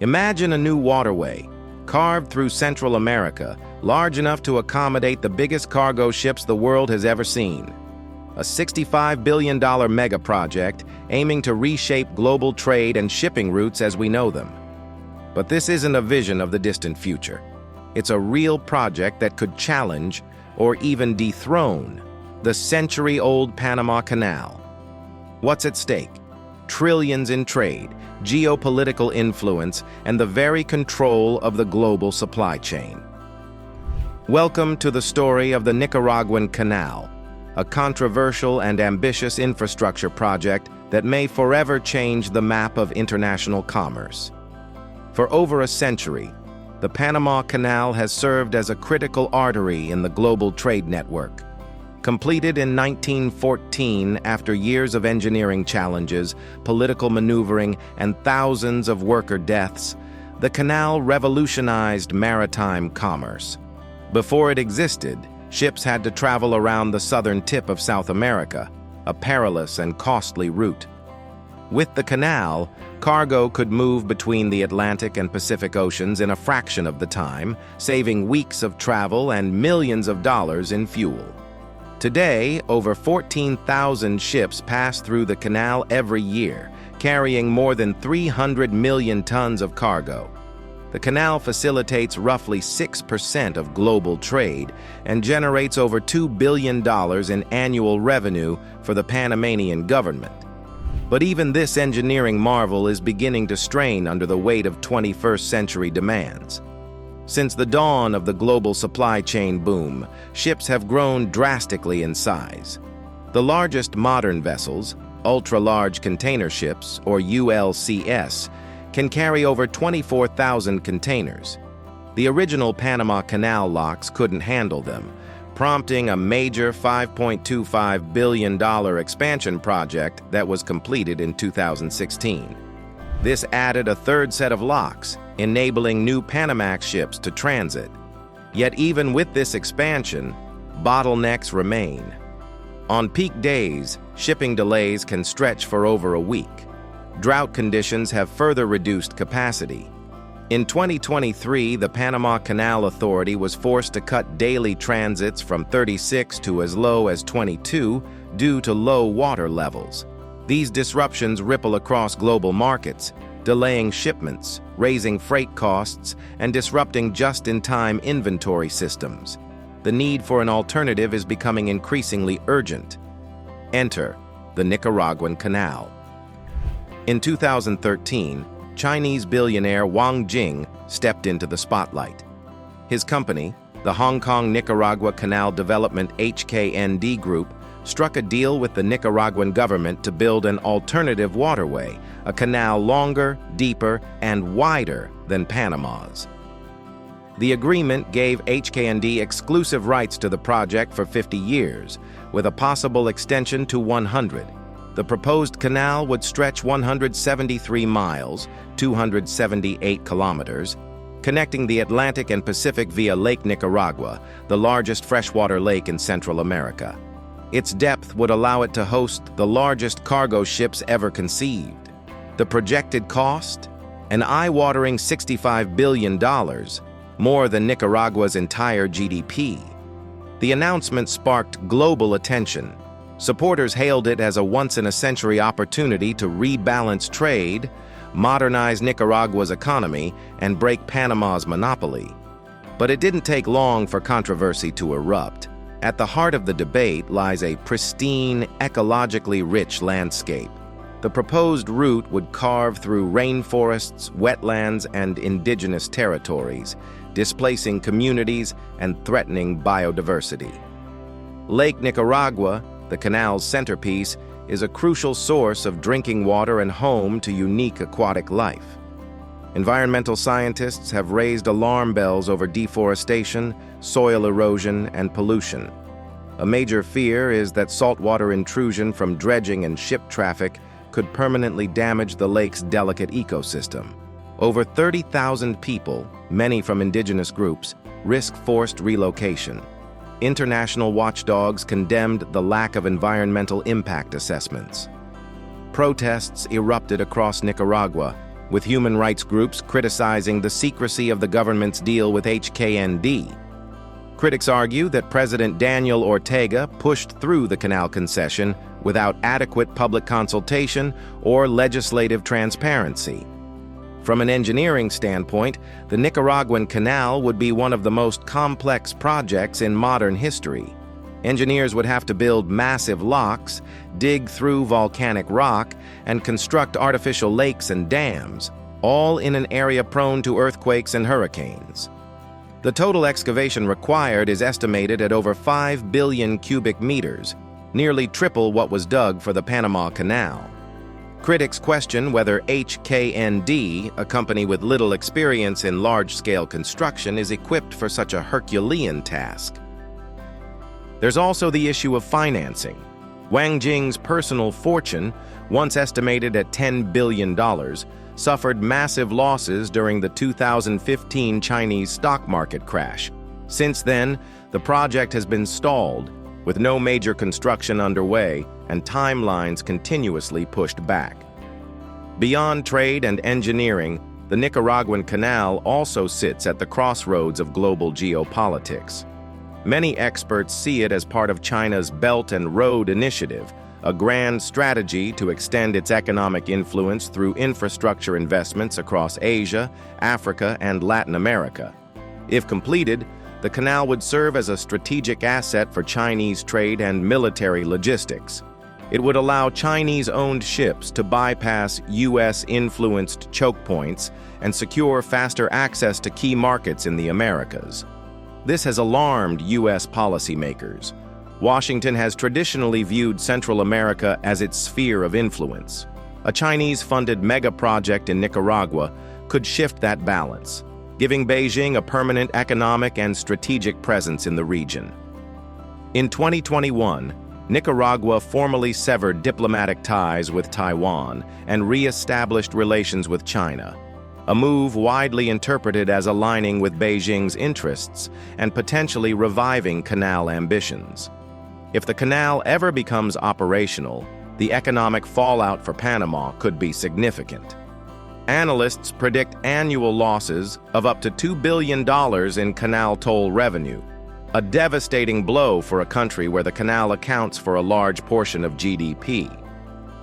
Imagine a new waterway, carved through Central America, large enough to accommodate the biggest cargo ships the world has ever seen. A $65 billion mega project aiming to reshape global trade and shipping routes as we know them. But this isn't a vision of the distant future. It's a real project that could challenge, or even dethrone, the century-old Panama Canal. What's at stake? Trillions in trade, geopolitical influence, and the very control of the global supply chain. Welcome to the story of the Nicaraguan Canal, a controversial and ambitious infrastructure project that may forever change the map of international commerce. For over a century, the Panama Canal has served as a critical artery in the global trade network. Completed in 1914 after years of engineering challenges, political maneuvering, and thousands of worker deaths, the canal revolutionized maritime commerce. Before it existed, ships had to travel around the southern tip of South America, a perilous and costly route. With the canal, cargo could move between the Atlantic and Pacific Oceans in a fraction of the time, saving weeks of travel and millions of dollars in fuel. Today, over 14,000 ships pass through the canal every year, carrying more than 300 million tons of cargo. The canal facilitates roughly 6% of global trade and generates over $2 billion in annual revenue for the Panamanian government. But even this engineering marvel is beginning to strain under the weight of 21st century demands. Since the dawn of the global supply chain boom, ships have grown drastically in size. The largest modern vessels, ultra-large container ships, or ULCS, can carry over 24,000 containers. The original Panama Canal locks couldn't handle them, prompting a major $5.25 billion expansion project that was completed in 2016. This added a third set of locks, enabling new Panamax ships to transit. Yet even with this expansion, bottlenecks remain. On peak days, shipping delays can stretch for over a week. Drought conditions have further reduced capacity. In 2023, the Panama Canal Authority was forced to cut daily transits from 36 to as low as 22 due to low water levels. These disruptions ripple across global markets, delaying shipments, raising freight costs, and disrupting just-in-time inventory systems. The need for an alternative is becoming increasingly urgent. Enter the Nicaraguan Canal. In 2013, Chinese billionaire Wang Jing stepped into the spotlight. His company, the Hong Kong-Nicaragua Canal Development HKND Group, struck a deal with the Nicaraguan government to build an alternative waterway, a canal longer, deeper, and wider than Panama's. The agreement gave HKND exclusive rights to the project for 50 years, with a possible extension to 100. The proposed canal would stretch 173 miles, 278 kilometers, connecting the Atlantic and Pacific via Lake Nicaragua, the largest freshwater lake in Central America. Its depth would allow it to host the largest cargo ships ever conceived. The projected cost? An eye-watering $65 billion, more than Nicaragua's entire GDP. The announcement sparked global attention. Supporters hailed it as a once-in-a-century opportunity to rebalance trade, modernize Nicaragua's economy, and break Panama's monopoly. But it didn't take long for controversy to erupt. At the heart of the debate lies a pristine, ecologically rich landscape. The proposed route would carve through rainforests, wetlands, and indigenous territories, displacing communities and threatening biodiversity. Lake Nicaragua, the canal's centerpiece, is a crucial source of drinking water and home to unique aquatic life. Environmental scientists have raised alarm bells over deforestation, soil erosion, and pollution. A major fear is that saltwater intrusion from dredging and ship traffic could permanently damage the lake's delicate ecosystem. Over 30,000 people, many from indigenous groups, risk forced relocation. International watchdogs condemned the lack of environmental impact assessments. Protests erupted across Nicaragua, with human rights groups criticizing the secrecy of the government's deal with HKND. Critics argue that President Daniel Ortega pushed through the canal concession without adequate public consultation or legislative transparency. From an engineering standpoint, the Nicaraguan Canal would be one of the most complex projects in modern history. Engineers would have to build massive locks, dig through volcanic rock, and construct artificial lakes and dams, all in an area prone to earthquakes and hurricanes. The total excavation required is estimated at over 5 billion cubic meters, nearly triple what was dug for the Panama Canal. Critics question whether HKND, a company with little experience in large-scale construction, is equipped for such a Herculean task. There's also the issue of financing. Wang Jing's personal fortune, once estimated at $10 billion, suffered massive losses during the 2015 Chinese stock market crash. Since then, the project has been stalled, with no major construction underway and timelines continuously pushed back. Beyond trade and engineering, the Nicaraguan Canal also sits at the crossroads of global geopolitics. Many experts see it as part of China's Belt and Road Initiative, a grand strategy to extend its economic influence through infrastructure investments across Asia, Africa, and Latin America. If completed, the canal would serve as a strategic asset for Chinese trade and military logistics. It would allow Chinese-owned ships to bypass U.S.-influenced choke points and secure faster access to key markets in the Americas. This has alarmed U.S. policymakers. Washington has traditionally viewed Central America as its sphere of influence. A Chinese-funded mega-project in Nicaragua could shift that balance, giving Beijing a permanent economic and strategic presence in the region. In 2021, Nicaragua formally severed diplomatic ties with Taiwan and re-established relations with China, a move widely interpreted as aligning with Beijing's interests and potentially reviving canal ambitions. If the canal ever becomes operational, the economic fallout for Panama could be significant. Analysts predict annual losses of up to $2 billion in canal toll revenue, a devastating blow for a country where the canal accounts for a large portion of GDP.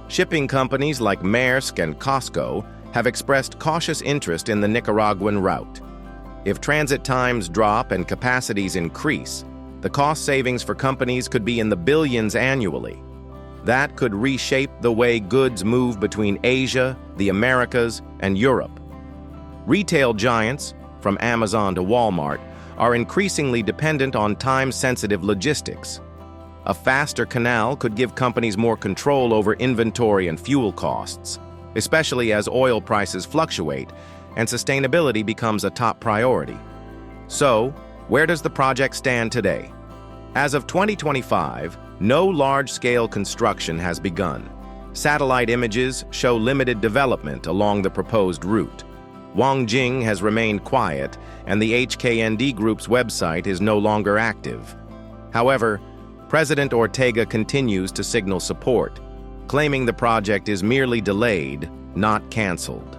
Shipping companies like Maersk and COSCO have expressed cautious interest in the Nicaraguan route. If transit times drop and capacities increase, the cost savings for companies could be in the billions annually. That could reshape the way goods move between Asia, the Americas, and Europe. Retail giants, from Amazon to Walmart, are increasingly dependent on time-sensitive logistics. A faster canal could give companies more control over inventory and fuel costs, especially as oil prices fluctuate and sustainability becomes a top priority. So, where does the project stand today? As of 2025, no large-scale construction has begun. Satellite images show limited development along the proposed route. Wang Jing has remained quiet, and the HKND Group's website is no longer active. However, President Ortega continues to signal support, claiming the project is merely delayed, not canceled.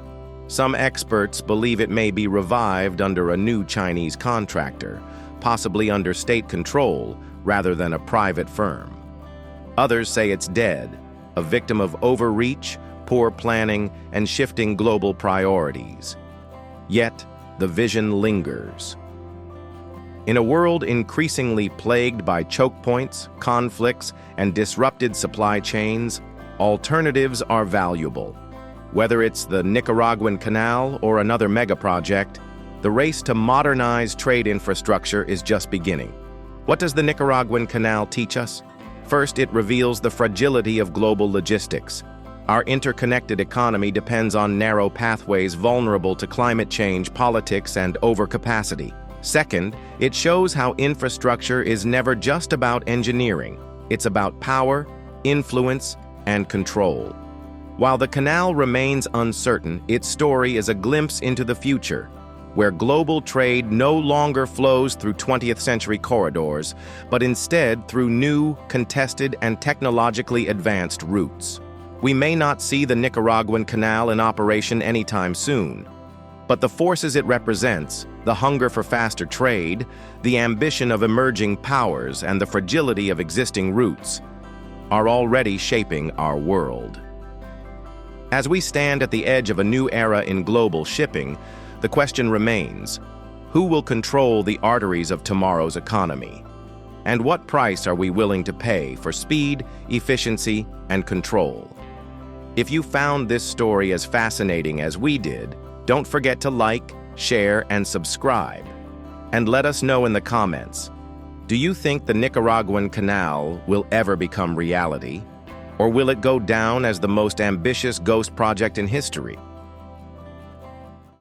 Some experts believe it may be revived under a new Chinese contractor, possibly under state control rather than a private firm. Others say it's dead, a victim of overreach, poor planning, and shifting global priorities. Yet, the vision lingers. In a world increasingly plagued by choke points, conflicts, and disrupted supply chains, alternatives are valuable. Whether it's the Nicaraguan Canal or another megaproject, the race to modernize trade infrastructure is just beginning. What does the Nicaraguan Canal teach us? First, it reveals the fragility of global logistics. Our interconnected economy depends on narrow pathways vulnerable to climate change, politics, and overcapacity. Second, it shows how infrastructure is never just about engineering. It's about power, influence, and control. While the canal remains uncertain, its story is a glimpse into the future, where global trade no longer flows through 20th century corridors, but instead through new, contested, and technologically advanced routes. We may not see the Nicaraguan Canal in operation anytime soon, but the forces it represents, the hunger for faster trade, the ambition of emerging powers, and the fragility of existing routes, are already shaping our world. As we stand at the edge of a new era in global shipping, the question remains, who will control the arteries of tomorrow's economy? And what price are we willing to pay for speed, efficiency, and control? If you found this story as fascinating as we did, don't forget to like, share, and subscribe. And let us know in the comments, do you think the Nicaraguan Canal will ever become reality? Or will it go down as the most ambitious ghost project in history?